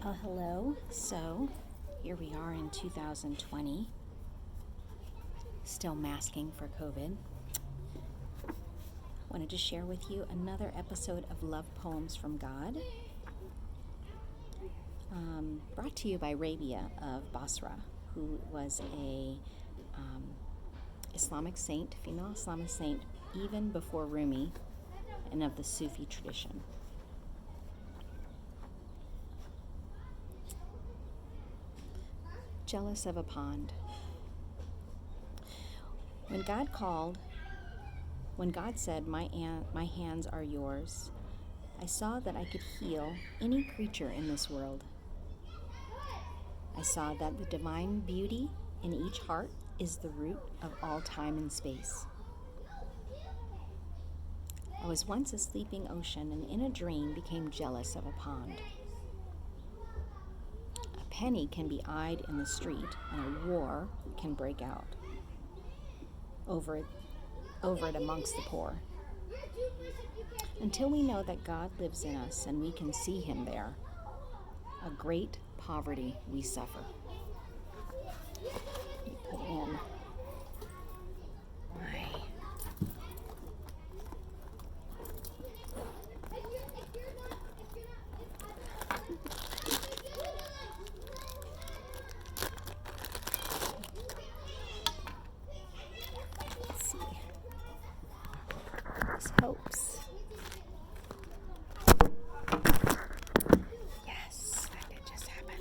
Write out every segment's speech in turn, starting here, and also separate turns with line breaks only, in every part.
Well, hello. So, here we are in 2020, still masking for COVID. Wanted to share with you another episode of Love Poems from God, brought to you by Rabia of Basra, who was a Islamic saint, female Islamic saint, even before Rumi, and of the Sufi tradition. Jealous of a pond. When God said, my hands are yours, I saw that I could heal any creature in this world. I saw that the divine beauty in each heart is the root of all time and space. I was once a sleeping ocean and in a dream became jealous of a pond. A penny can be eyed in the street and a war can break out over it amongst the poor. Until we know that God lives in us and we can see him there, a great poverty we suffer. Put in my hopes. Yes, that did just happen.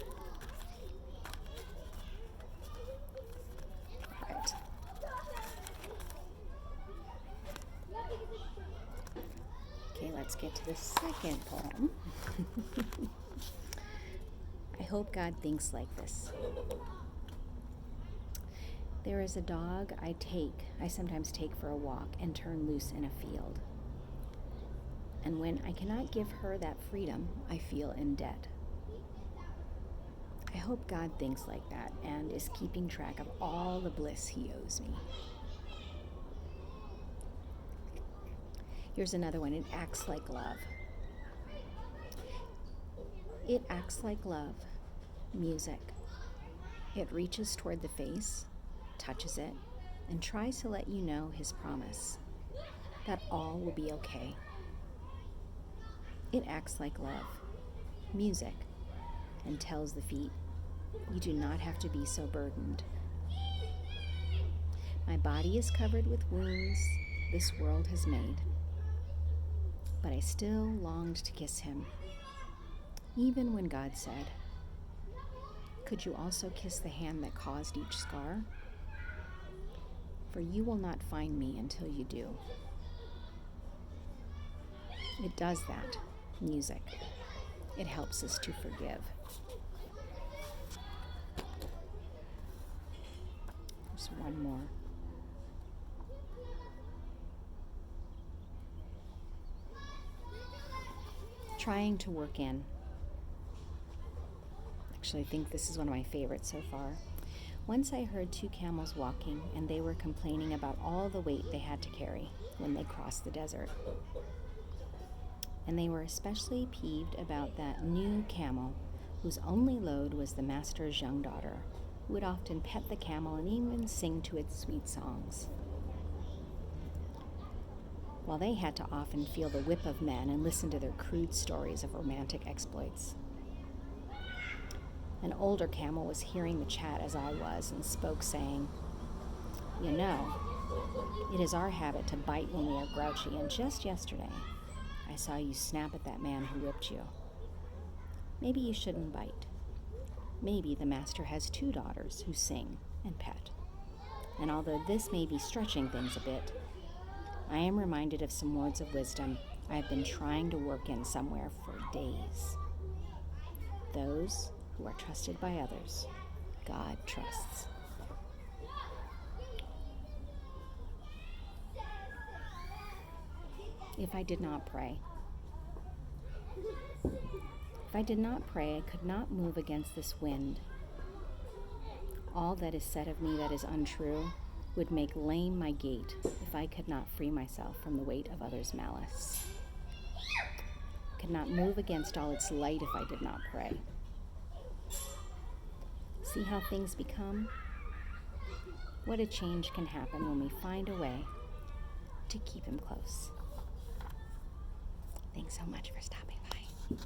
Right. Okay, let's get to the second poem. I hope God thinks like this. There is a dog I sometimes take for a walk and turn loose in a field. And when I cannot give her that freedom, I feel in debt. I hope God thinks like that and is keeping track of all the bliss he owes me. Here's another one. It acts like love. It acts like love, music. It reaches toward the face, touches it, and tries to let you know his promise that all will be okay. It acts like love, music, and tells the feet, you do not have to be so burdened. My body is covered with wounds this world has made, but I still longed to kiss him, even when God said, could you also kiss the hand that caused each scar? For you will not find me until you do. It does that, music. It helps us to forgive. There's one more. Trying to work in. Actually, I think this is one of my favorites so far. Once I heard two camels walking, and they were complaining about all the weight they had to carry when they crossed the desert. And they were especially peeved about that new camel, whose only load was the master's young daughter, who would often pet the camel and even sing to its sweet songs, while they had to often feel the whip of men and listen to their crude stories of romantic exploits. An older camel was hearing the chat as I was and spoke, saying, you know, it is our habit to bite when we are grouchy, and just yesterday I saw you snap at that man who whipped you. Maybe you shouldn't bite. Maybe the master has two daughters who sing and pet. And although this may be stretching things a bit, I am reminded of some words of wisdom I have been trying to work in somewhere for days. Those who are trusted by others, God trusts. If I did not pray. If I did not pray, I could not move against this wind. All that is said of me that is untrue would make lame my gait if I could not free myself from the weight of others' malice. I could not move against all its light if I did not pray. See how things become? What a change can happen when we find a way to keep him close. Thanks so much for stopping by.